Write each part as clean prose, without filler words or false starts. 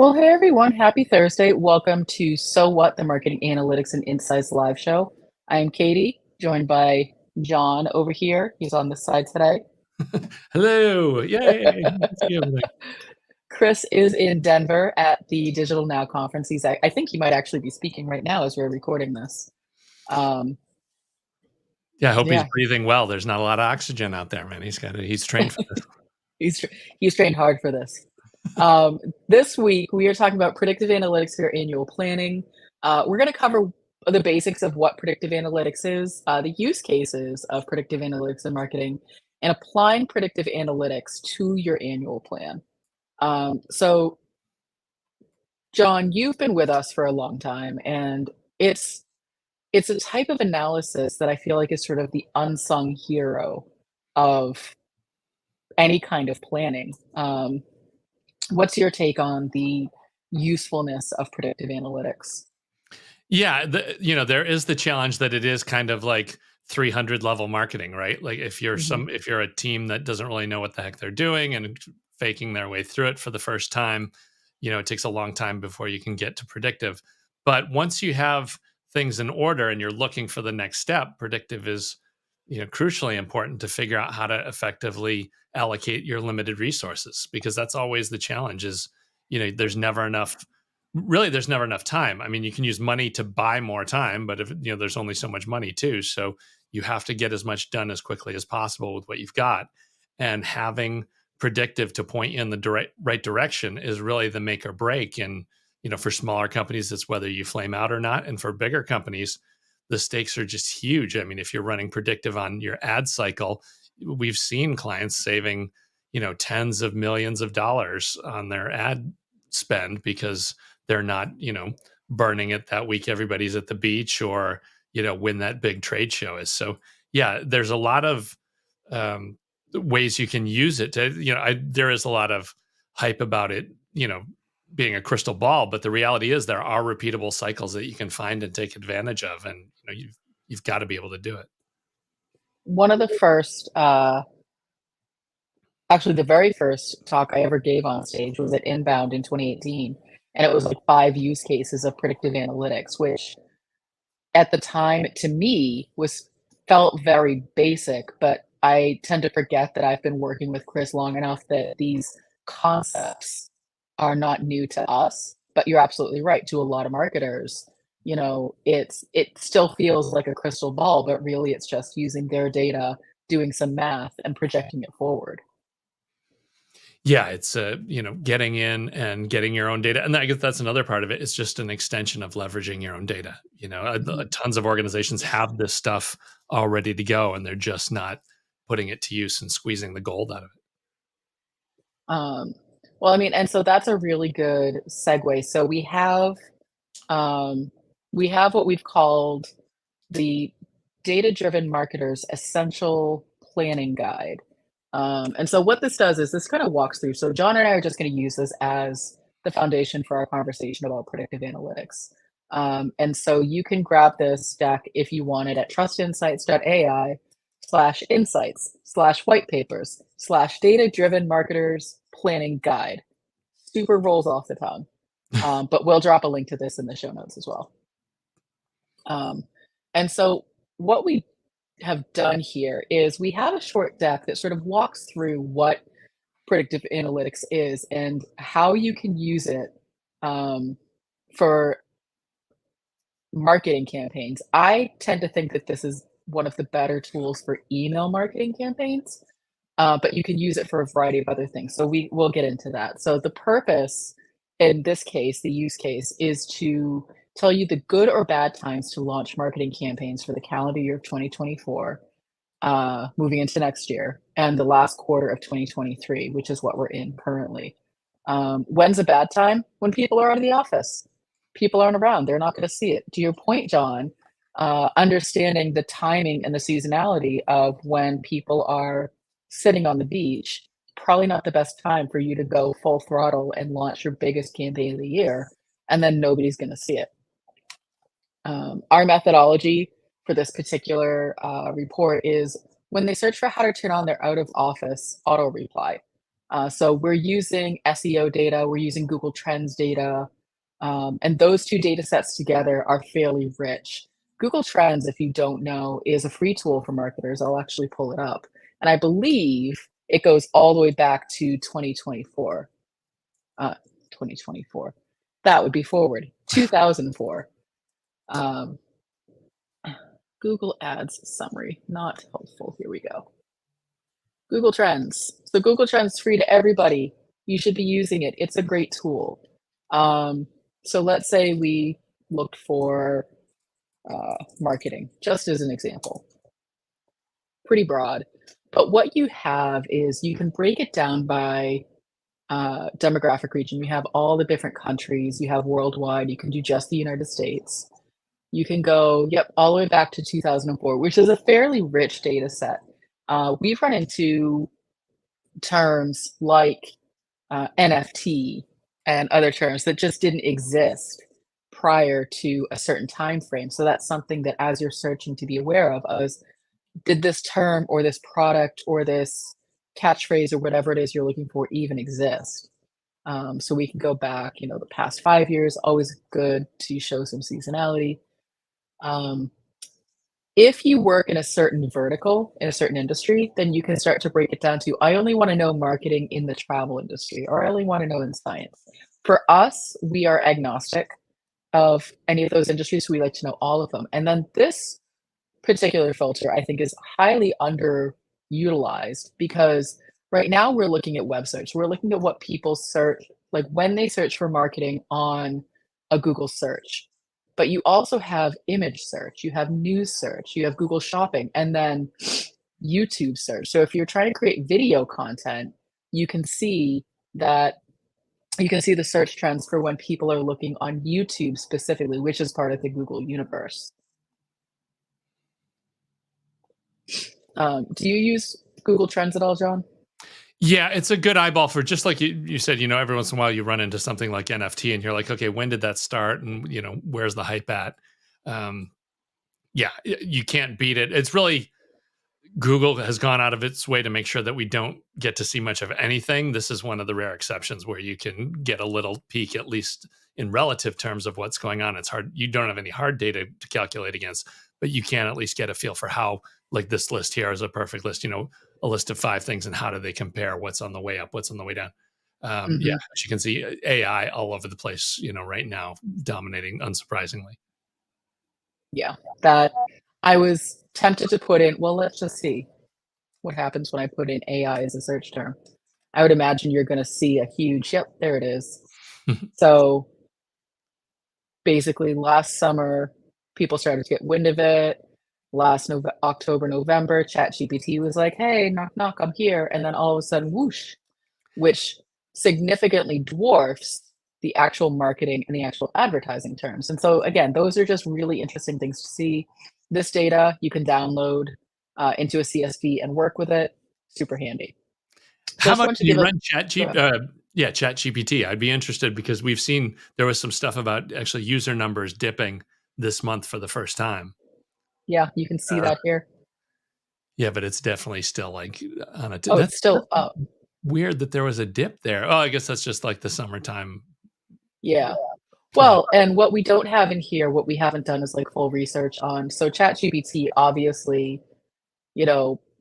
Well, hey everyone, happy Thursday. Welcome to So What, the Marketing Analytics and Insights live show. I am Katie, joined by John over here. He's on this side today. Hello. Yay. Good to see everything. Chris is in Denver at the Digital Now conference. I think he might actually be speaking right now as we're recording this. Um, Yeah, I hope he's yeah, breathing well. There's not a lot of oxygen out there, man. He's trained for this. he's he's trained hard for this. Um, this week we are talking about predictive analytics for your annual planning. We're going to cover the basics of what predictive analytics is, the use cases of predictive analytics in marketing, and applying predictive analytics to your annual plan. So, John, you've been with us for a long time, and it's it's a type of analysis that I feel like is sort of the unsung hero of any kind of planning. What's your take on the usefulness of predictive analytics? Yeah, there is the challenge that it is kind of like 300 level marketing, right? Like Mhm. if you're a team that doesn't really know what the heck they're doing and faking their way through it for the first time, it takes a long time before you can get to predictive. But once you have things in order and you're looking for the next step, predictive is, crucially important to figure out how to effectively allocate your limited resources, because that's always the challenge is, there's never enough time. I mean, you can use money to buy more time, but if there's only so much money too. So you have to get as much done as quickly as possible with what you've got. And having predictive to point you in the right direction is really the make or break. And for smaller companies, it's whether you flame out or not. And for bigger companies, the stakes are just huge. I mean, if you're running predictive on your ad cycle, we've seen clients saving tens of millions of dollars on their ad spend because they're not, burning it that week. Everybody's at the beach or, when that big trade show is. So yeah, there's a lot of ways you can use it to, there is a lot of hype about it, being a crystal ball, but the reality is there are repeatable cycles that you can find and take advantage of. And, you've got to be able to do it. One of the first, actually, the very first talk I ever gave on stage was at Inbound in 2018, and it was like 5 use cases of predictive analytics, which at the time, to me, was felt very basic, but I tend to forget that I've been working with Chris long enough that these concepts are not new to us. But you're absolutely right, to a lot of marketers, it still feels like a crystal ball, but really it's just using their data, doing some math, and projecting it forward. Yeah, it's getting in and getting your own data, and I guess that's another part of it. It's just an extension of leveraging your own data. Mhm. Tons of organizations have this stuff all ready to go, and they're just not putting it to use and squeezing the gold out of it. Um, well, I mean, and so that's a really good segue. So um, we have what we've called the Data-Driven Marketer's Essential Planning Guide. And so what this does is this kind of walks through. So John and I are just going to use this as the foundation for our conversation about predictive analytics. And so you can grab this deck if you want it at trustinsights.ai/insights/white papers/data driven marketers planning guide. Super rolls off the tongue. But we'll drop a link to this in the show notes as well. Um, and so what we have done here is we have a short deck that sort of walks through what predictive analytics is and how you can use it um, for marketing campaigns. I tend to think that this is one of the better tools for email marketing campaigns, but you can use it for a variety of other things. So we'll get into that. So the purpose in this case, the use case, is to tell you the good or bad times to launch marketing campaigns for the calendar year of 2024, moving into next year, and the last quarter of 2023, which is what we're in currently. When's a bad time? When people are out of the office. People aren't around. They're not going to see it. To your point, John, understanding the timing and the seasonality of when people are sitting on the beach, probably not the best time for you to go full throttle and launch your biggest campaign of the year, and then nobody's going to see it. Our methodology for this particular report is when they search for how to turn on their out of office auto reply. So we're using SEO data, we're using Google Trends data, and those two data sets together are fairly rich. Google Trends, if you don't know, is a free tool for marketers. I'll actually pull it up. And I believe it goes all the way back to 2024. 2024. That would be forward. 2004. Um, Google Ads summary, not helpful. Here we go. Google Trends. So Google Trends is free to everybody. You should be using it. It's a great tool. So let's say we looked for marketing, just as an example. Pretty broad. But what you have is you can break it down by demographic region. You have all the different countries. You have worldwide. You can do just the United States. You can go, yep, all the way back to 2004, which is a fairly rich data set. We've run into terms like NFT and other terms that just didn't exist prior to a certain time frame. So that's something that as you're searching to be aware of is, did this term or this product or this catchphrase or whatever it is you're looking for even exist? So we can go back, the past 5 years, always good to show some seasonality. If you work in a certain vertical, in a certain industry, then you can start to break it down to, I only want to know marketing in the travel industry, or I only want to know in science. For us, we are agnostic of any of those industries. So we like to know all of them. And then this particular filter, I think, is highly underutilized because right now we're looking at web search. We're looking at what people search, like when they search for marketing on a Google search. But you also have image search, you have news search, you have Google Shopping, and then YouTube search. So if you're trying to create video content, you can see that you can see the search trends for when people are looking on YouTube specifically, which is part of the Google universe. Do you use Google Trends at all, John? Yeah, it's a good eyeball for, just like you said, every once in a while you run into something like NFT and you're like, okay, when did that start? And, where's the hype at? Yeah, you can't beat it. It's really, Google has gone out of its way to make sure that we don't get to see much of anything. This is one of the rare exceptions where you can get a little peek, at least in relative terms, of what's going on. It's hard. You don't have any hard data to calculate against, but you can at least get a feel for how, like this list here is a perfect list, a list of 5 things and how do they compare? What's on the way up? What's on the way down? Yeah, as you can see, AI all over the place, right now, dominating, unsurprisingly. Yeah, that I was tempted to put in, well, let's just see what happens when I put in AI as a search term. I would imagine you're going to see a huge, yep, there it is. So basically, last summer, people started to get wind of it. Last October, November, ChatGPT was like, hey, knock, knock, I'm here. And then all of a sudden, whoosh, which significantly dwarfs the actual marketing and the actual advertising terms. And so, again, those are just really interesting things to see. This data you can download into a CSV and work with it. Super handy. How Just much want to do you give a run ChatGPT? I'd be interested because we've seen there was some stuff about actually user numbers dipping this month for the first time. yeah, you can see that here. Yeah, but it's definitely still like on a. Oh, That's it's still up. weird that there was a dip there. Oh, I guess that's just like the summertime Yeah. problem. Well, and what we don't have in here, what we haven't done is like full research on. So ChatGPT obviously,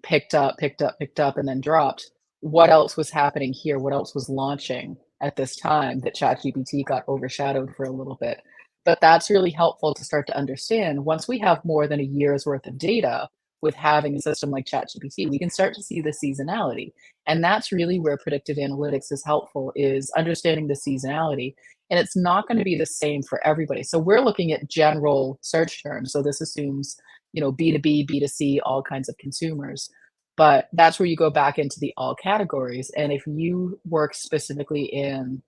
picked up, picked up, picked up, and then dropped. What else was happening here? What else was launching at this time that ChatGPT got overshadowed for a little bit? But that's really helpful to start to understand. Once we have more than a year's worth of data with having a system like ChatGPT, we can start to see the seasonality. And that's really where predictive analytics is helpful, is understanding the seasonality. And it's not going to be the same for everybody. So we're looking at general search terms. So this assumes, B2B, B2C, all kinds of consumers. But that's where you go back into the all categories. And if you work specifically in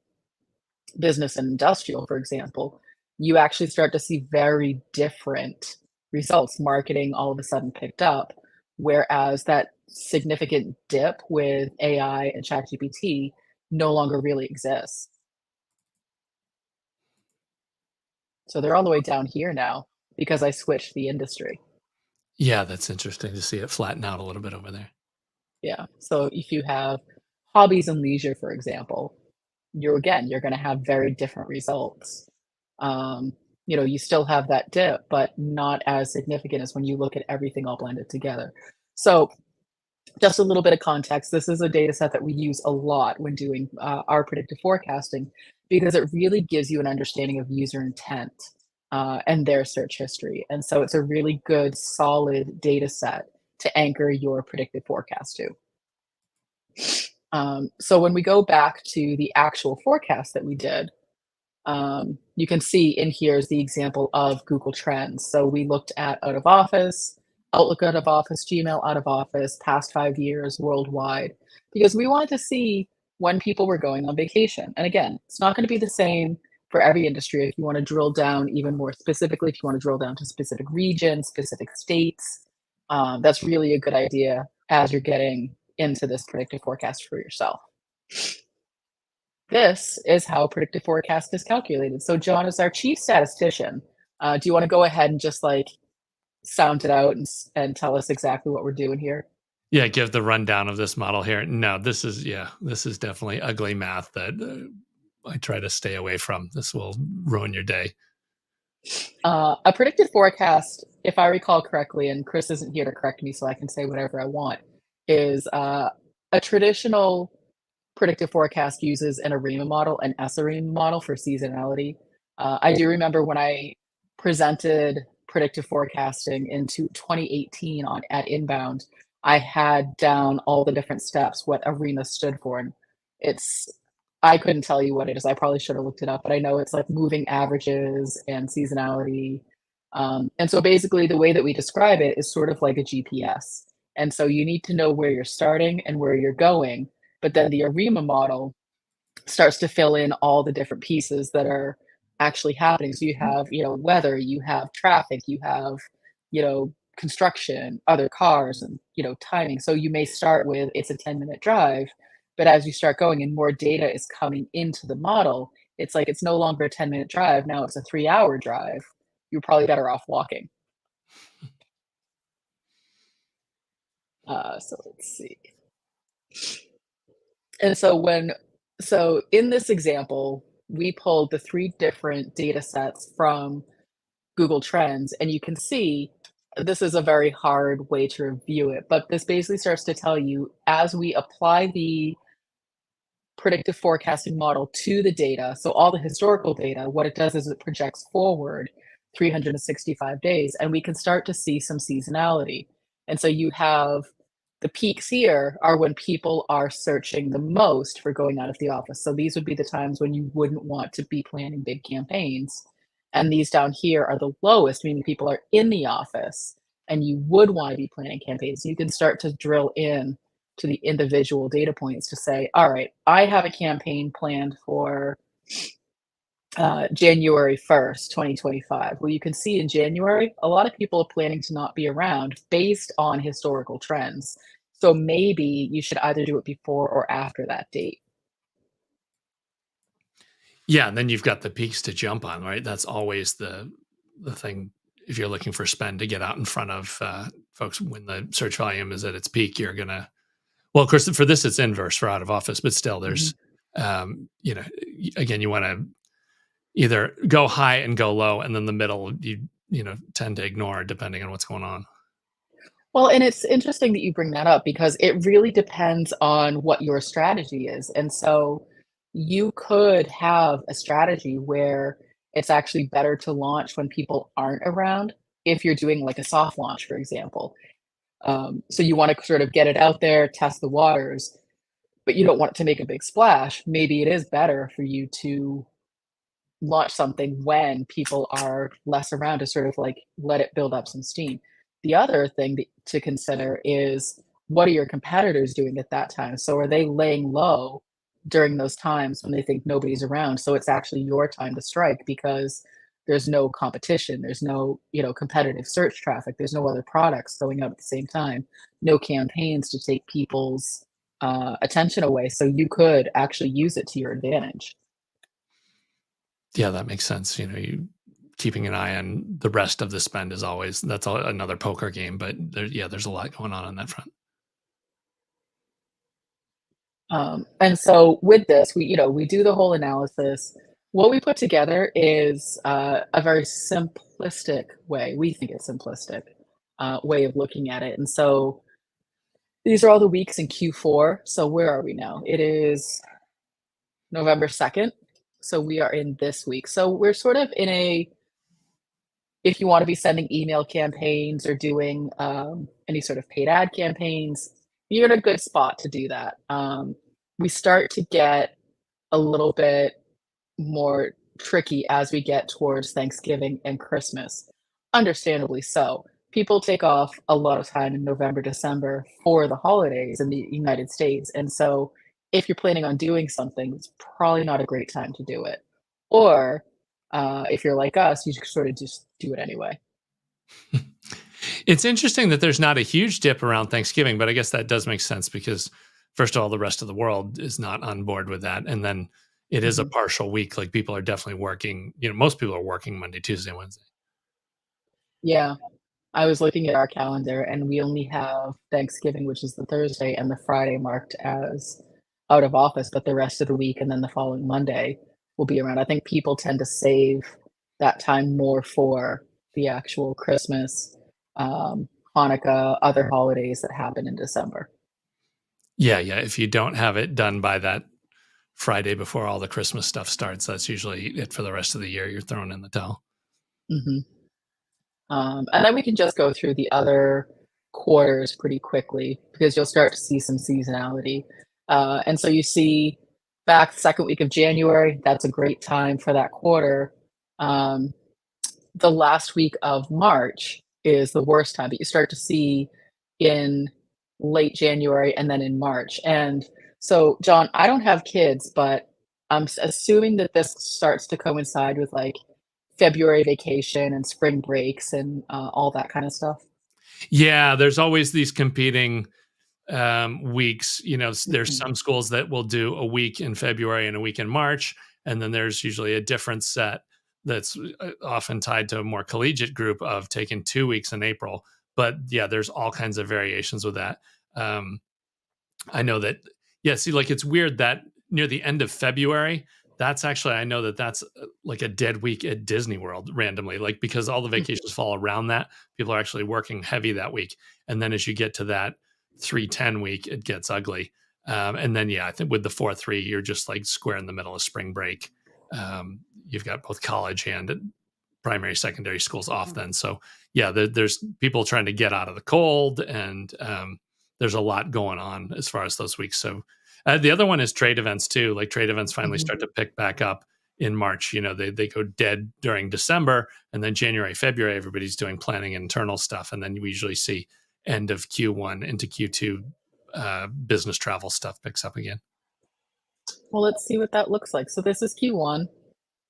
business and industrial, for example, you actually start to see very different results. Marketing all of a sudden picked up, whereas that significant dip with AI and ChatGPT no longer really exists. So they're all the way down here now because I switched the industry. Yeah, that's interesting to see it flatten out a little bit over there. Yeah. So if you have hobbies and leisure, for example, you're going to have very different results. Um, you still have that dip, but not as significant as when you look at everything all blended together. So, just a little bit of context. This is a data set that we use a lot when doing our predictive forecasting because it really gives you an understanding of user intent and their search history. And so it's a really good, solid data set to anchor your predictive forecast to. So when we go back to the actual forecast that we did, you can see in here is the example of Google Trends. So we looked at out of office, Outlook out of office, Gmail out of office, past 5 years worldwide, because we wanted to see when people were going on vacation. And again, it's not going to be the same for every industry. If you want to drill down even more specifically, if you want to drill down to specific regions, specific states, that's really a good idea as you're getting into this predictive forecast for yourself. This is how predictive forecast is calculated. So John is our chief statistician. Do you want to go ahead and just like sound it out and tell us exactly what we're doing here? Yeah, give the rundown of this model here. No, this is definitely ugly math that I try to stay away from. This will ruin your day. A predicted forecast, if I recall correctly, and Chris isn't here to correct me, so I can say whatever I want, is a traditional predictive forecast uses an ARIMA model, an SREMA model for seasonality. I do remember when I presented predictive forecasting into 2018 on at Inbound, I had down all the different steps what ARIMA stood for, and it's I couldn't tell you what it is. I probably should have looked it up, but I know it's like moving averages and seasonality. And so basically, the way that we describe it is sort of like a GPS. And so you need to know where you're starting and where you're going. But then the ARIMA model starts to fill in all the different pieces that are actually happening. So you have, weather, you have traffic, you have, construction, other cars, and, timing. So you may start with it's a 10-minute drive, but as you start going and more data is coming into the model, it's like it's no longer a 10-minute drive. Now it's a 3-hour drive. You're probably better off walking. So let's see. And so in this example, we pulled the 3 different data sets from Google Trends, and you can see this is a very hard way to review it, but this basically starts to tell you as we apply the predictive forecasting model to the data, so all the historical data, what it does is it projects forward 365 days, and we can start to see some seasonality. And so you have the peaks here are when people are searching the most for going out of the office. So these would be the times when you wouldn't want to be planning big campaigns. And these down here are the lowest, meaning people are in the office and you would want to be planning campaigns. You can start to drill in to the individual data points to say, all right, I have a campaign planned for January 1st, 2025. Well, you can see in January, a lot of people are planning to not be around based on historical trends. So maybe you should either do it before or after that date. Yeah, and then you've got the peaks to jump on, right? That's always the thing. If you're looking for spend to get out in front of folks when the search volume is at its peak, you're gonna. Well, of course, for this it's inverse for out of office, but still, there's, again, you want to either go high and go low, and then the middle you tend to ignore depending on what's going on. Well, and it's interesting that you bring that up because it really depends on what your strategy is. And so you could have a strategy where it's actually better to launch when people aren't around if you're doing like a soft launch, for example. So you want to sort of get it out there, test the waters, but you don't want it to make a big splash. Maybe it is better for you to launch something when people are less around to sort of like let it build up some steam. The other thing to consider is what are your competitors doing at that time? So are they laying low during those times when they think nobody's around? So it's actually your time to strike because there's no competition, there's no, competitive search traffic, there's no other products going out at the same time, no campaigns to take people's attention away. So you could actually use it to your advantage. Yeah, that makes sense. You keeping an eye on the rest of the spend is always another poker game, but there's a lot going on that front. And so with this, we do the whole analysis. What we put together is a very simplistic way. We think it's simplistic way of looking at it. And so these are all the weeks in Q4. So where are we now? It is November 2nd. So we are in this week. So we're sort of in a, if you want to be sending email campaigns or doing any sort of paid ad campaigns, you're in a good spot to do that. We start to get a little bit more tricky as we get towards Thanksgiving and Christmas. Understandably so. People take off a lot of time in November, December for the holidays in the United States. And so if you're planning on doing something, it's probably not a great time to do it. Or if you're like us, you sort of just do it anyway. It's interesting that there's not a huge dip around Thanksgiving, but I guess that does make sense because, first of all, the rest of the world is not on board with that. And then it is a Mhm. partial week. Like people are definitely working, most people are working Monday, Tuesday, Wednesday. Yeah. I was looking at our calendar and we only have Thanksgiving, which is the Thursday, and the Friday marked as out of office, but the rest of the week and then the following Monday will be around. I think people tend to save that time more for the actual Christmas, Hanukkah, other holidays that happen in December. Yeah. Yeah. If you don't have it done by that Friday before all the Christmas stuff starts, that's usually it for the rest of the year. You're throwing in the towel. Mhm. And then we can just go through the other quarters pretty quickly because you'll start to see some seasonality. And so you see back second week of January, that's a great time for that quarter. Um, the last week of March is the worst time, but you start to see in late January and then in March. And so, John, I don't have kids, but assuming that this starts to coincide with like February vacation and spring breaks and all that kind of stuff. Yeah. There's always these competing weeks. There's Mhm. some schools that will do a week in February and a week in March, and then there's usually a different set that's often tied to a more collegiate group of taking 2 weeks in April. But yeah, there's all kinds of variations with that. Um, I know that. Yeah, see, like it's weird that near the end of February, that's actually I know that that's like a dead week at Disney World randomly, like because all the vacations fall around that. People are actually working heavy that week, and then as you get to that 310 week, it gets ugly. And then yeah, I think with the 4-3, you're just like square in the middle of spring break. You've got both college and primary, secondary schools off then. So yeah, there's people trying to get out of the cold, and there's a lot going on as far as those weeks. So the other one is trade events too. Like trade events finally Mhm. start to pick back up in March. They go dead during December, and then January, February, everybody's doing planning internal stuff, and then we usually see end of Q1 into Q2 business travel stuff picks up again. Well, let's see what that looks like. So this is Q1,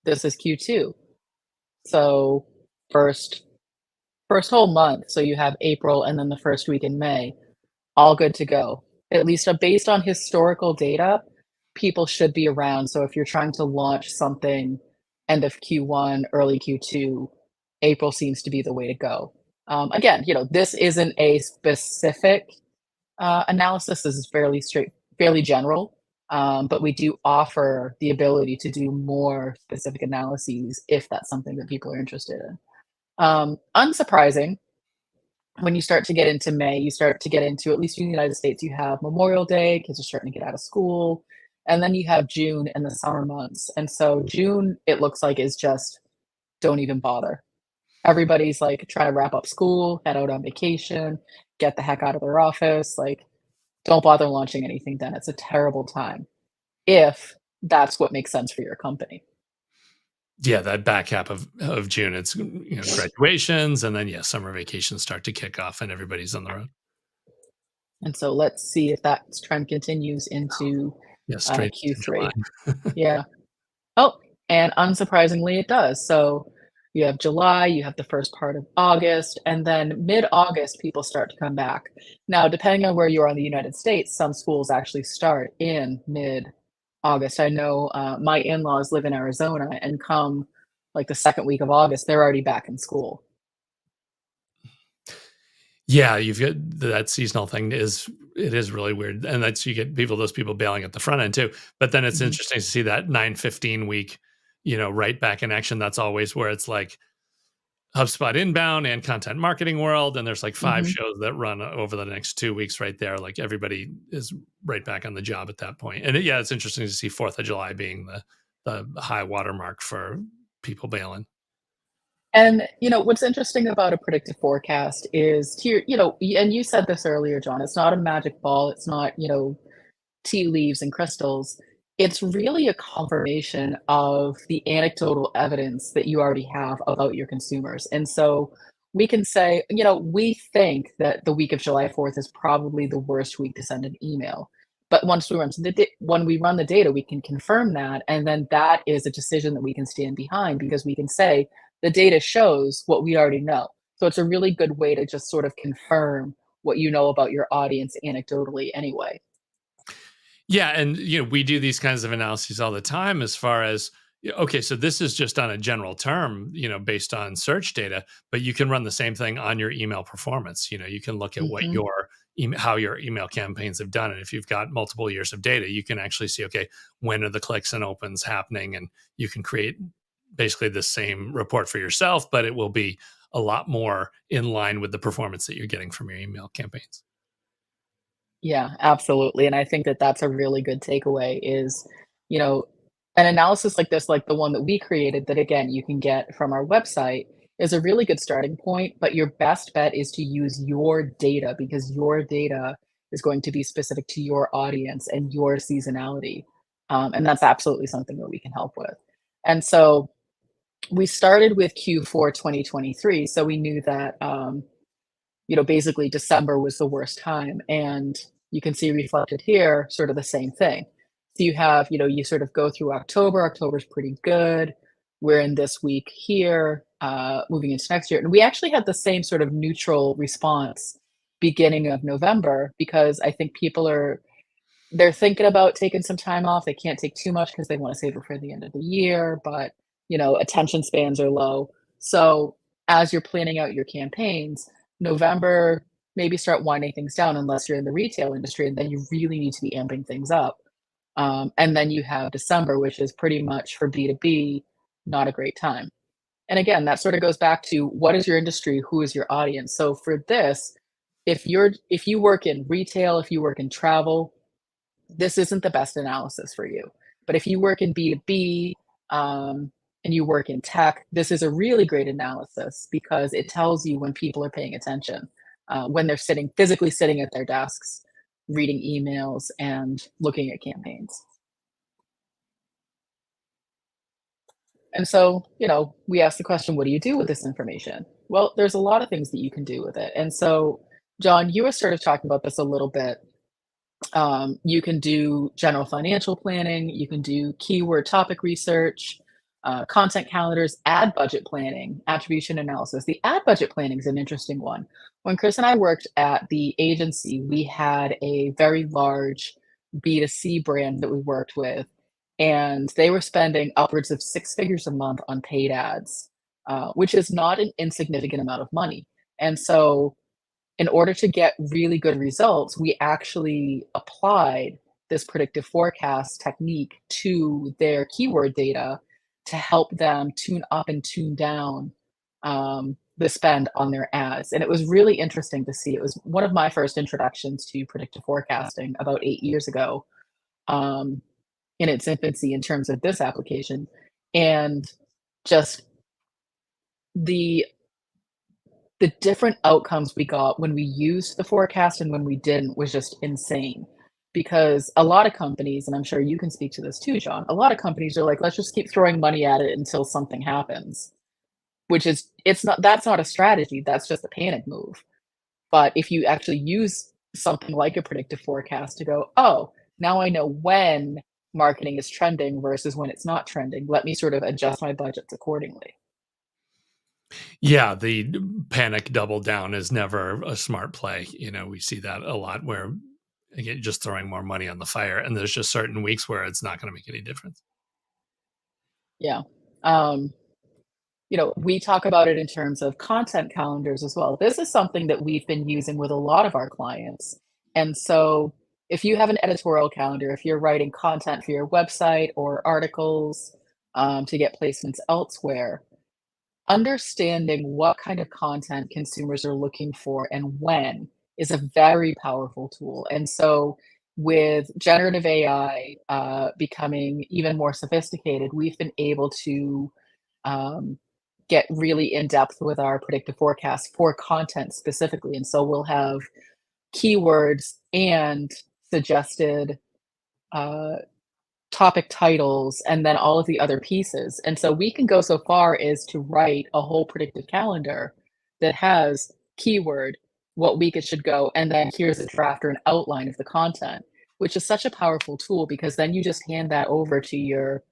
this is Q2. So first first whole month. So you have April and then the first week in May, all good to go. At least based on historical data, people should be around. So if you're trying to launch something end of Q1, early Q2, April seems to be the way to go. Again, this isn't a specific analysis. This is fairly general, but we do offer the ability to do more specific analyses if that's something that people are interested in. Unsurprising, when you start to get into May, you start to get into, at least in the United States, you have Memorial Day, kids are starting to get out of school, and then you have June and the summer months. And so June, it looks like, is just don't even bother. Everybody's like trying to wrap up school, head out on vacation, get the heck out of their office. Like, don't bother launching anything then. It's a terrible time if that's what makes sense for your company. Yeah, that back half of June, it's graduations, and then yeah, summer vacations start to kick off, and everybody's on the road. And so let's see if that trend continues into Yeah, straight to July. Q3. Yeah. Oh, and unsurprisingly, it does. So you have July, you have the first part of August, and then mid-August, people start to come back. Now, depending on where you are in the United States, some schools actually start in mid-August. I know my in-laws live in Arizona, and come like the second week of August, they're already back in school. Yeah, you've got that seasonal thing is it is really weird, and that's you get those people bailing at the front end too. But then it's Mhm, interesting to see that 9-15 week, right back in action. That's always where it's like HubSpot inbound and content marketing world, and there's like 5 mhm. shows that run over the next 2 weeks right there. Like everybody is right back on the job at that point. And yeah, it's interesting to see 4th of July being the high watermark for people bailing. And, what's interesting about a predictive forecast is to your and you said this earlier, John, it's not a magic ball, it's not, tea leaves and crystals. It's really a confirmation of the anecdotal evidence that you already have about your consumers. And so we can say, we think that the week of July 4th is probably the worst week to send an email. But when we run the data, we can confirm that, and then that is a decision that we can stand behind because we can say the data shows what we already know. So it's a really good way to just sort of confirm what you know about your audience anecdotally anyway. Yeah, and we do these kinds of analyses all the time as far as okay, so this is just on a general term, based on search data, but you can run the same thing on your email performance. You can look at what Mhm. your how your email campaigns have done, and if you've got multiple years of data, you can actually see okay, when are the clicks and opens happening, and you can create basically the same report for yourself, but it will be a lot more in line with the performance that you're getting from your email campaigns. Yeah, absolutely, and I think that that's a really good takeaway is, you know, an analysis like this, like the one that we created that again, you can get from our website, is a really good starting point, but your best bet is to use your data because your data is going to be specific to your audience and your seasonality, and that's absolutely something that we can help with. And so, we started with Q4 2023, so we knew that, basically December was the worst time. And you can see reflected here sort of the same thing. So you have, you sort of go through October. October's pretty good. We're in this week here, moving into next year. And we actually had the same sort of neutral response beginning of November because I think they're thinking about taking some time off. They can't take too much because they want to save it for the end of the year, but attention spans are low. So as you're planning out your campaigns, November, maybe start winding things down unless you're in the retail industry, and then you really need to be amping things up. And then you have December, which is pretty much for B2B, not a great time. And again, that sort of goes back to what is your industry, who is your audience. So for this, if you work in retail, if you work in travel, this isn't the best analysis for you. But if you work in B2B, and you work in tech, this is a really great analysis because it tells you when people are paying attention, when they're physically sitting at their desks, reading emails and looking at campaigns. And so, we ask the question, what do you do with this information? Well, there's a lot of things that you can do with it. And so, John, you were sort of talking about this a little bit. You can do general financial planning, you can do keyword topic research, content calendars, ad budget planning, attribution analysis. The ad budget planning is an interesting one. When Chris and I worked at the agency, we had a very large B2C brand that we worked with, and they were spending upwards of 6 figures a month on paid ads, which is not an insignificant amount of money. And so in order to get really good results, we actually applied this predictive forecast technique to their keyword data to help them tune up and tune down the spend on their ads. And it was really interesting to see. It was one of my first introductions to predictive forecasting about 8 years ago, um, in its infancy in terms of this application. And just the the different outcomes we got when we used the forecast and when we didn't was just insane. Because a lot of companies, and I'm sure you can speak to this too, John, a lot of companies are like, let's just keep throwing money at it until something happens, which is, it's not, that's not a strategy. That's just a panic move. But if you actually use something like a predictive forecast to go, oh, now I know when marketing is trending versus when it's not trending, let me sort of adjust my budgets accordingly. Yeah, the panic double down is never a smart play. We see that a lot where again, just throwing more money on the fire, and there's just certain weeks where it's not going to make any difference. Yeah. Um, we talk about it in terms of content calendars as well. This is something that we've been using with a lot of our clients. And so if you have an editorial calendar, if you're writing content for your website or articles to get placements elsewhere, understanding what kind of content consumers are looking for and when is a very powerful tool. And so, with generative AI becoming even more sophisticated, we've been able to um, get really in depth with our predictive forecast for content specifically. And so, we'll have keywords and suggested uh, topic titles and then all of the other pieces. And so we can go so far as to write a whole predictive calendar that has keyword, what week it should go, and then here's a draft or an outline of the content, which is such a powerful tool because then you just hand that over to your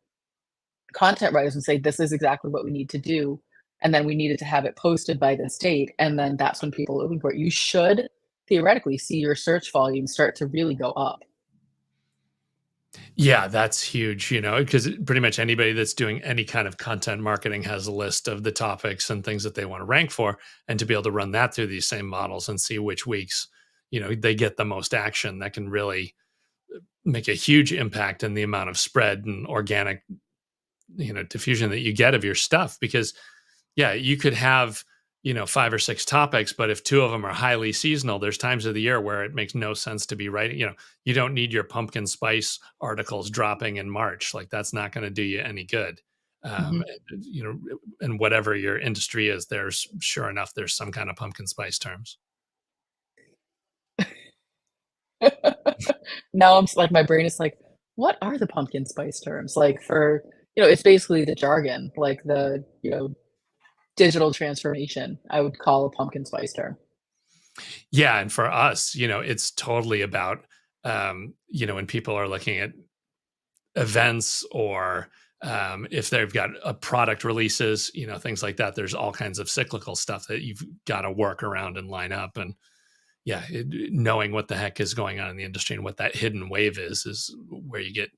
content writers and say, this is exactly what we need to do. And then we needed to have it posted by this date. And then that's when people are looking for it. You should theoretically see your search volume start to really go up. Yeah, that's huge, because pretty much anybody that's doing any kind of content marketing has a list of the topics and things that they want to rank for. And to be able to run that through these same models and see which weeks, they get the most action, that can really make a huge impact in the amount of spread and organic, diffusion that you get of your stuff. Because yeah, you could have, 5 or 6 topics, but if 2 of them are highly seasonal, there's times of the year where it makes no sense to be writing, you don't need your pumpkin spice articles dropping in March. Like, that's not going to do you any good. Mhm. And whatever your industry is, there's sure enough, there's some kind of pumpkin spice terms. Now like my brain is like, what are the pumpkin spice terms? Like for, it's basically the jargon, like the, digital transformation, I would call a pumpkin spice term. Yeah. And for us, it's totally about, when people are looking at events or if they've got a product releases, things like that. There's all kinds of cyclical stuff that you've got to work around and line up. And yeah, knowing what the heck is going on in the industry and what that hidden wave is where you get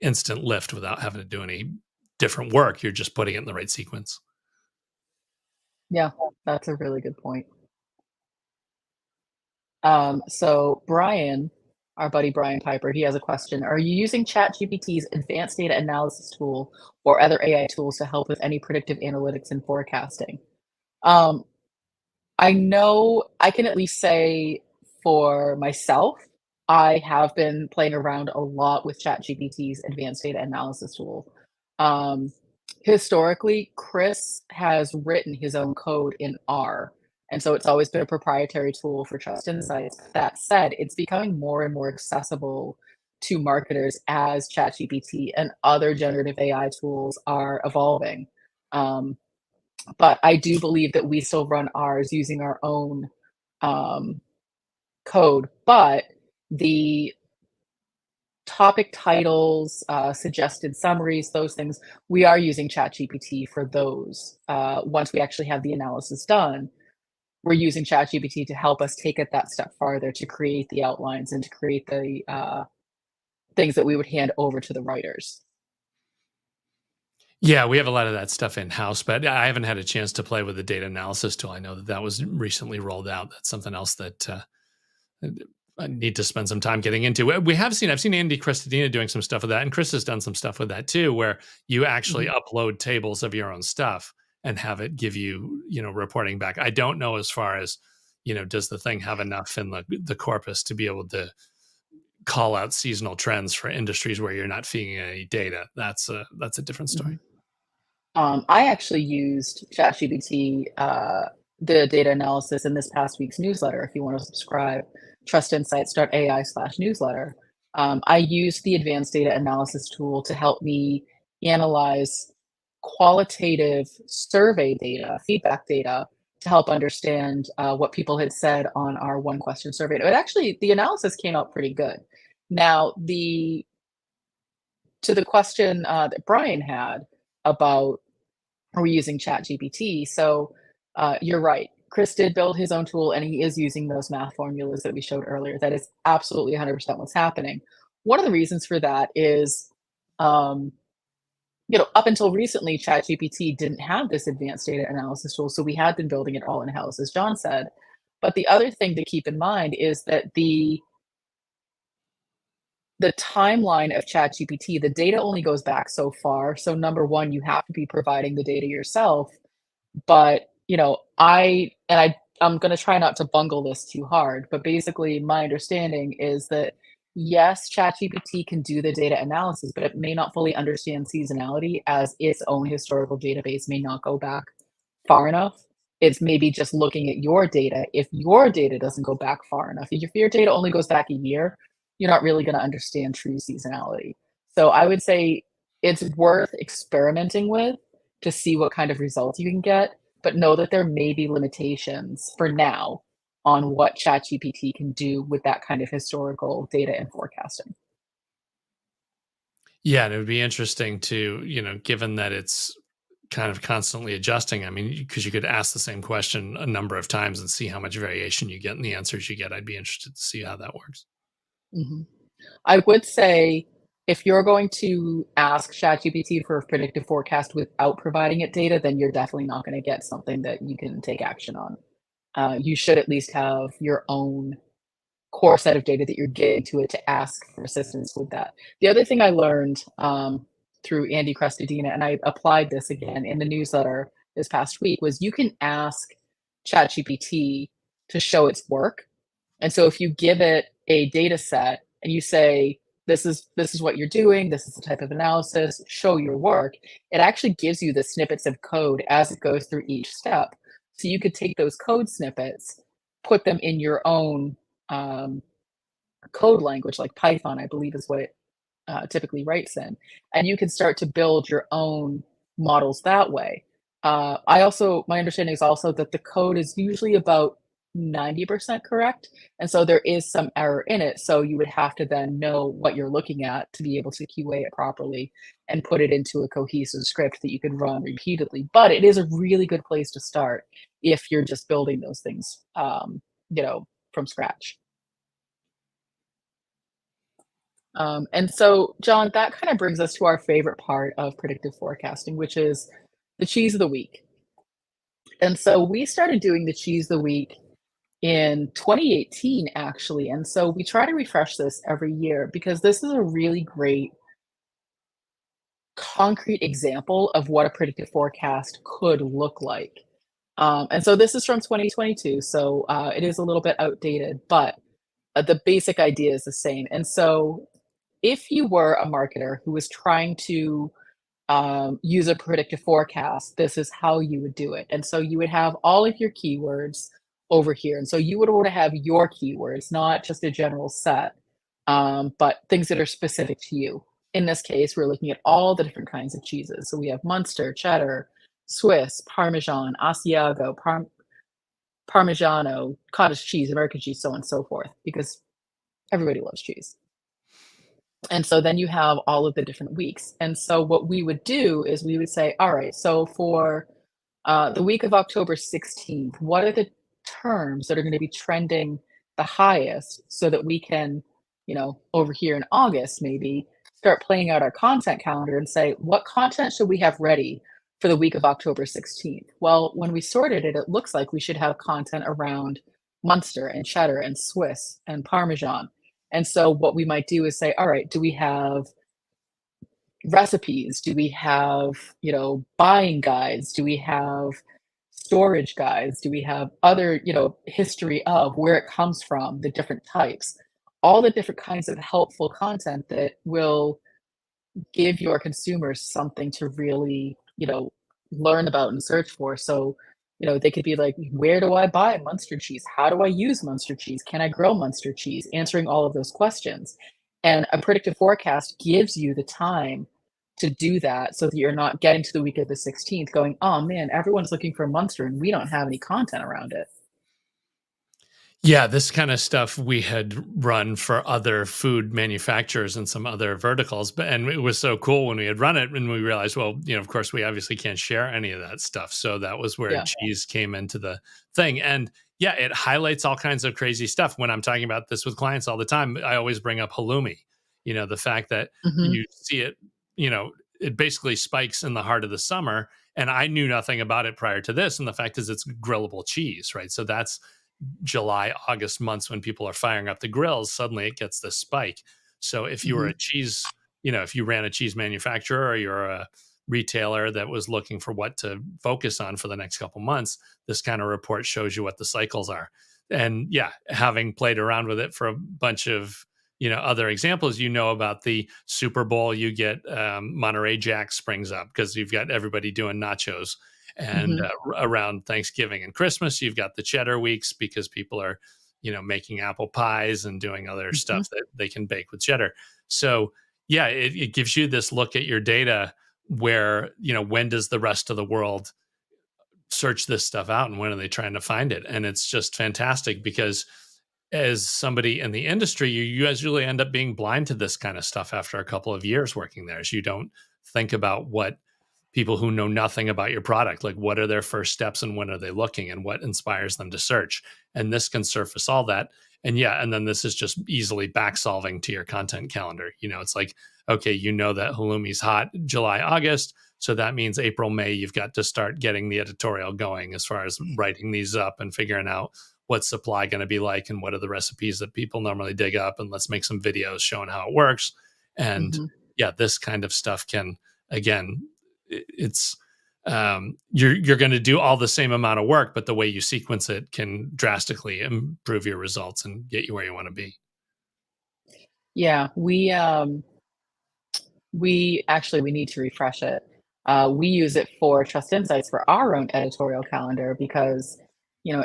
instant lift without having to do any different work. You're just putting it in the right sequence. Yeah, that's a really good point. So Brian, our buddy Brian Piper, he has a question. Are you using ChatGPT's advanced data analysis tool or other AI tools to help with any predictive analytics and forecasting? Um, I know I can at least say for myself, I have been playing around a lot with ChatGPT's advanced data analysis tool. Um, Historically, Chris has written his own code in R, and so it's always been a proprietary tool for Trust Insights. That said, it's becoming more and more accessible to marketers as ChatGPT and other generative AI tools are evolving. Um, but I do believe that we still run ours using our own um, code. But the topic titles, suggested summaries, those things, we are using ChatGPT for those. Once we actually have the analysis done, we're using ChatGPT to help us take it that step farther to create the outlines and to create the things that we would hand over to the writers. Yeah, we have a lot of that stuff in house, but I haven't had a chance to play with the data analysis tool. I know that was recently rolled out. That's something else that I need to spend some time getting into. I've seen Andy Crestodina doing some stuff with that, and Chris has done some stuff with that too, where you actually Mhm. upload tables of your own stuff and have it give you, reporting back. I don't know as far as, does the thing have enough in the corpus to be able to call out seasonal trends for industries where you're not feeding any data? That's a different story. Mhm. I actually used ChatGPT, the data analysis in this past week's newsletter. If you want to subscribe, trustinsights.ai/newsletter. I used the advanced data analysis tool to help me analyze qualitative survey data, feedback data, to help understand what people had said on our one question survey. It actually, the analysis came out pretty good. Now, to the question that Brian had about are we using ChatGPT? So you're right. Chris did build his own tool and he is using those math formulas that we showed earlier. That is absolutely 100% what's happening. One of the reasons for that is, um, up until recently, ChatGPT didn't have this advanced data analysis tool. So we had been building it all in house, as John said. But the other thing to keep in mind is that the timeline of ChatGPT, the data only goes back so far. So number one, you have to be providing the data yourself. But, I'm gonna try not to bungle this too hard, but basically my understanding is that, yes, ChatGPT can do the data analysis, but it may not fully understand seasonality as its own historical database may not go back far enough. It's maybe just looking at your data. If your data doesn't go back far enough, if your data only goes back a year, you're not really gonna understand true seasonality. So I would say it's worth experimenting with to see what kind of results you can get, but know that there may be limitations for now on what ChatGPT can do with that kind of historical data and forecasting. Yeah, and it would be interesting to, given that it's kind of constantly adjusting. I mean, because you could ask the same question a number of times and see how much variation you get in the answers you get. I'd be interested to see how that works. Mhm. I would say if you're going to ask ChatGPT for a predictive forecast without providing it data, then you're definitely not gonna get something that you can take action on. You should at least have your own core set of data that you're getting to it to ask for assistance with that. The other thing I learned through Andy Crestodina, and I applied this again in the newsletter this past week, was you can ask ChatGPT to show its work. And so if you give it a data set and you say, this is what you're doing, this is the type of analysis, show your work, it actually gives you the snippets of code as it goes through each step. So you could take those code snippets, put them in your own um, code language, like Python, I believe is what it typically writes in, and you can start to build your own models that way. My understanding is also that the code is usually about 90% correct, and so there is some error in it. So you would have to then know what you're looking at to be able to QA it properly and put it into a cohesive script that you can run repeatedly. But it is a really good place to start if you're just building those things, from scratch. And so, John, that kind of brings us to our favorite part of predictive forecasting, which is the cheese of the week. And so we started doing the cheese of the week in 2018, actually. And so we try to refresh this every year because this is a really great concrete example of what a predictive forecast could look like. And so this is from 2022, so it is a little bit outdated, but the basic idea is the same. And so if you were a marketer who was trying to use a predictive forecast, this is how you would do it. And so you would have all of your keywords over here. And so you would want to have your keywords, not just a general set, but things that are specific to you. In this case, we're looking at all the different kinds of cheeses. So we have Munster, cheddar, Swiss, Parmesan, Asiago, Parmigiano, cottage cheese, American cheese, so on and so forth, because everybody loves cheese. And so then you have all of the different weeks. And so what we would do is we would say, all right, so for the week of October 16th, what are the terms that are going to be trending the highest so that we can, over here in August, maybe start playing out our content calendar and say, what content should we have ready for the week of October 16th? Well, when we sorted it, it looks like we should have content around Munster and cheddar and Swiss and Parmesan. And so what we might do is say, all right, do we have recipes? Do we have, buying guides? Do we have storage guides? Do we have other, history of where it comes from, the different types, all the different kinds of helpful content that will give your consumers something to really, learn about and search for. So, they could be like, where do I buy Munster cheese? How do I use Munster cheese? Can I grow Munster cheese? Answering all of those questions. And a predictive forecast gives you the time to do that so that you're not getting to the week of the 16th going, oh man, everyone's looking for Munster and we don't have any content around it. Yeah, this kind of stuff we had run for other food manufacturers and some other verticals, but and it was so cool when we had run it and we realized, well, of course we obviously can't share any of that stuff. So that was where Yeah. cheese came into the thing. And yeah, it highlights all kinds of crazy stuff. When I'm talking about this with clients all the time, I always bring up halloumi. The fact that Hmm. you see it, it basically spikes in the heart of the summer. And I knew nothing about it prior to this. And the fact is it's grillable cheese, right? So that's July, August months when people are firing up the grills, suddenly it gets this spike. So if you were Hmm. a cheese, if you ran a cheese manufacturer or you're a retailer that was looking for what to focus on for the next couple months, this kind of report shows you what the cycles are. And yeah, having played around with it for a bunch of other examples, about the Super Bowl, you get Monterey Jack springs up because you've got everybody doing nachos. And Hmm. around Thanksgiving and Christmas, you've got the cheddar weeks because people are, making apple pies and doing other Hmm. stuff that they can bake with cheddar. So yeah, it gives you this look at your data where, when does the rest of the world search this stuff out and when are they trying to find it? And it's just fantastic because as somebody in the industry, you usually end up being blind to this kind of stuff after a couple of years working there. As you don't think about what people who know nothing about your product, like what are their first steps and when are they looking and what inspires them to search. And this can surface all that. And yeah, and then this is just easily back solving to your content calendar. It's like, okay, that halloumi's hot July, August. So that means April, May, you've got to start getting the editorial going as far as writing these up and figuring out what's supply going to be like and what are the recipes that people normally dig up. And let's make some videos showing how it works. And Hmm. yeah, this kind of stuff can, again, it's you're going to do all the same amount of work, but the way you sequence it can drastically improve your results and get you where you want to be. Yeah, we actually we need to refresh it. We use it for Trust Insights for our own editorial calendar because,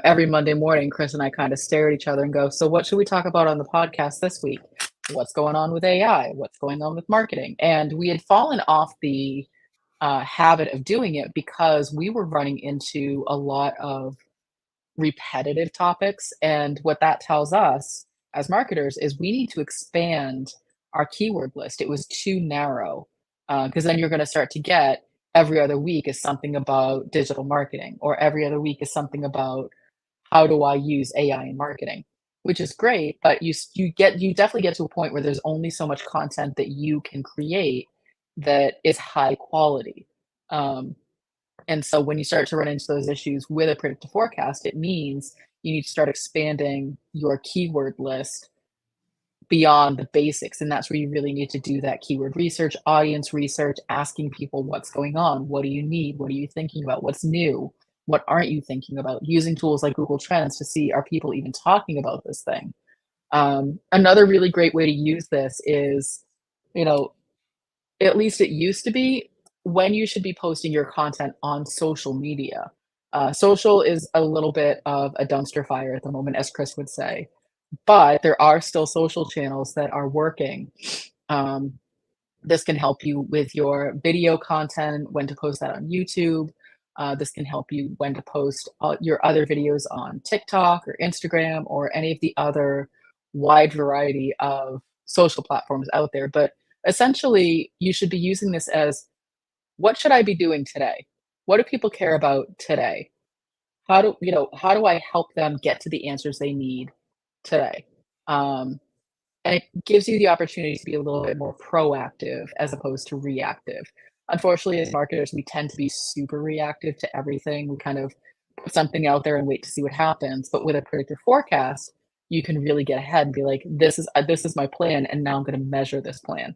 every Monday morning, Chris and I kind of stare at each other and go, "So what should we talk about on the podcast this week? What's going on with AI? What's going on with marketing?" And we had fallen off the habit of doing it because we were running into a lot of repetitive topics. And what that tells us as marketers is we need to expand our keyword list. It was too narrow because then you're going to start to get every other week is something about digital marketing, or every other week is something about how do I use AI in marketing, which is great. But you definitely get to a point where there's only so much content that you can create that is high quality. Um, and so when you start to run into those issues with a predictive forecast, it means you need to start expanding your keyword list beyond the basics. And that's where you really need to do that keyword research, audience research, asking people what's going on, what do you need, what are you thinking about, what's new, what aren't you thinking about, using tools like Google Trends to see are people even talking about this thing. Another really great way to use this is, you know, at least it used to be, when you should be posting your content on social media. Social is a little bit of a dumpster fire at the moment, as Chris would say, but there are still social channels that are working. Um, this can help you with your video content, when to post that on YouTube. This can help you when to post your other videos on TikTok or Instagram or any of the other wide variety of social platforms out there. But essentially, you should be using this as, what should I be doing today? What do people care about today? How do I help them get to the answers they need today? Um, and it gives you the opportunity to be a little bit more proactive as opposed to reactive. Unfortunately, as marketers, we tend to be super reactive to everything. We kind of put something out there and wait to see what happens. But with a predictive forecast, you can really get ahead and be like, this is my plan, and now I'm going to measure this plan.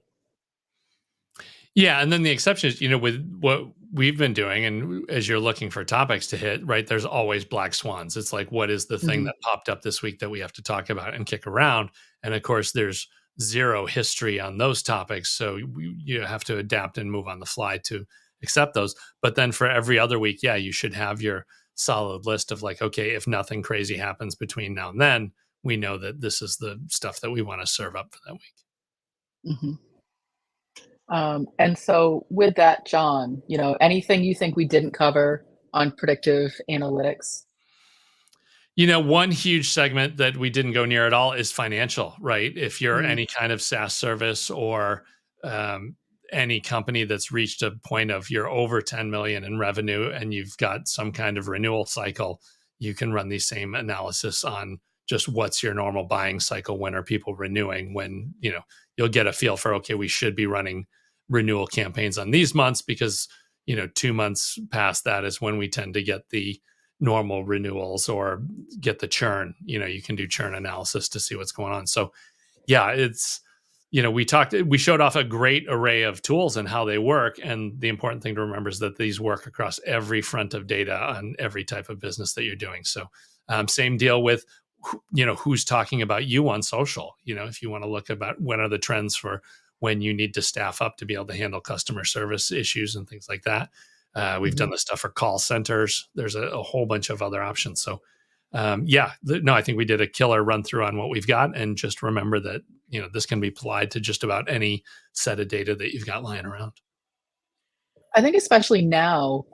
Yeah, and then the exception is, with what we've been doing, and as you're looking for topics to hit, right? There's always black swans. It's like, what is the thing Hmm. that popped up this week that we have to talk about and kick around? And of course, there's zero history on those topics, so you have to adapt and move on the fly to accept those. But then for every other week, yeah, you should have your solid list of like, okay, if nothing crazy happens between now and then, we know that this is the stuff that we want to serve up for that week. Hmm. And so, with that, John, anything you think we didn't cover on predictive analytics? One huge segment that we didn't go near at all is financial, right? If you're Mm. any kind of SaaS service or um, any company that's reached a point of you're over 10 million in revenue and you've got some kind of renewal cycle, you can run the same analysis on just what's your normal buying cycle. When are people renewing? When, you'll get a feel for, okay, we should be running renewal campaigns on these months because, 2 months past that is when we tend to get the normal renewals or get the churn. You can do churn analysis to see what's going on. So yeah, it's, we showed off a great array of tools and how they work. And the important thing to remember is that these work across every front of data on every type of business that you're doing. So same deal with, who's talking about you on social. If you want to look about what are the trends for when you need to staff up to be able to handle customer service issues and things like that. We've done the stuff for call centers. There's a whole bunch of other options. So I think we did a killer run through on what we've got. And just remember that, this can be applied to just about any set of data that you've got lying around. I think especially now,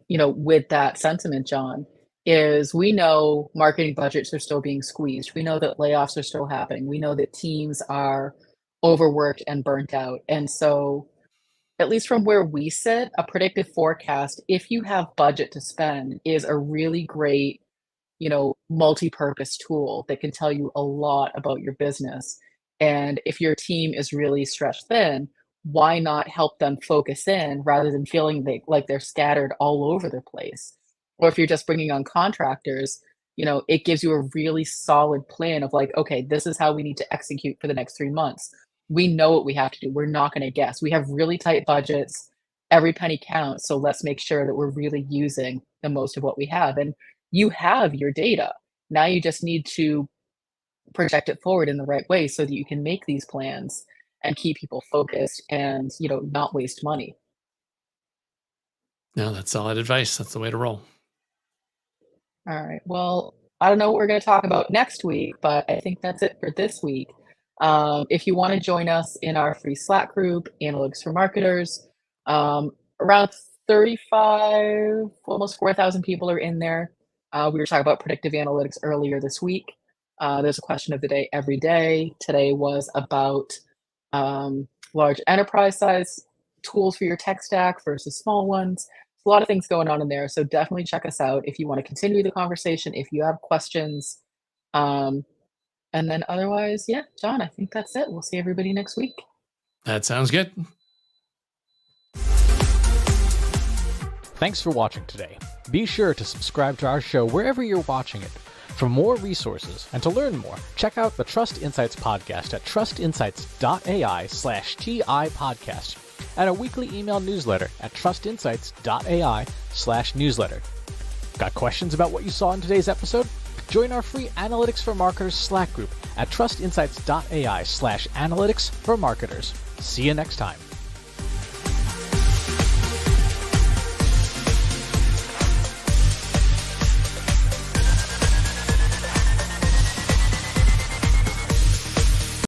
with that sentiment, John, is we know marketing budgets are still being squeezed. We know that layoffs are still happening. We know that teams are overworked and burnt out. And so, at least from where we sit, a predictive forecast, if you have budget to spend, is a really great, multi-purpose tool that can tell you a lot about your business. And if your team is really stretched thin, why not help them focus in rather than feeling like they're scattered all over the place? Or if you're just bringing on contractors, it gives you a really solid plan of like, okay, this is how we need to execute for the next 3 months. We know what we have to do. We're not going to guess. We have really tight budgets. Every penny counts. So let's make sure that we're really using the most of what we have. And you have your data. Now you just need to project it forward in the right way so that you can make these plans and keep people focused and, not waste money. No, that's solid advice. That's the way to roll. All right. Well, I don't know what we're going to talk about next week, but I think that's it for this week. If you want to join us in our free Slack group, Analytics for Marketers, around 35, almost 4,000 people are in there. We were talking about predictive analytics earlier this week. There's a question of the day every day. Today was about large enterprise size tools for your tech stack versus small ones. A lot of things going on in there. So definitely check us out if you want to continue the conversation, if you have questions. And then otherwise, yeah, John, I think that's it. We'll see everybody next week. That sounds good. Thanks for watching today. Be sure to subscribe to our show wherever you're watching it. For more resources and to learn more, check out the Trust Insights podcast at trustinsights.ai/TI podcast and a weekly email newsletter at trustinsights.ai/newsletter. Got questions about what you saw in today's episode? Join our free Analytics for Marketers Slack group at trustinsights.ai/analytics for marketers. See you next time.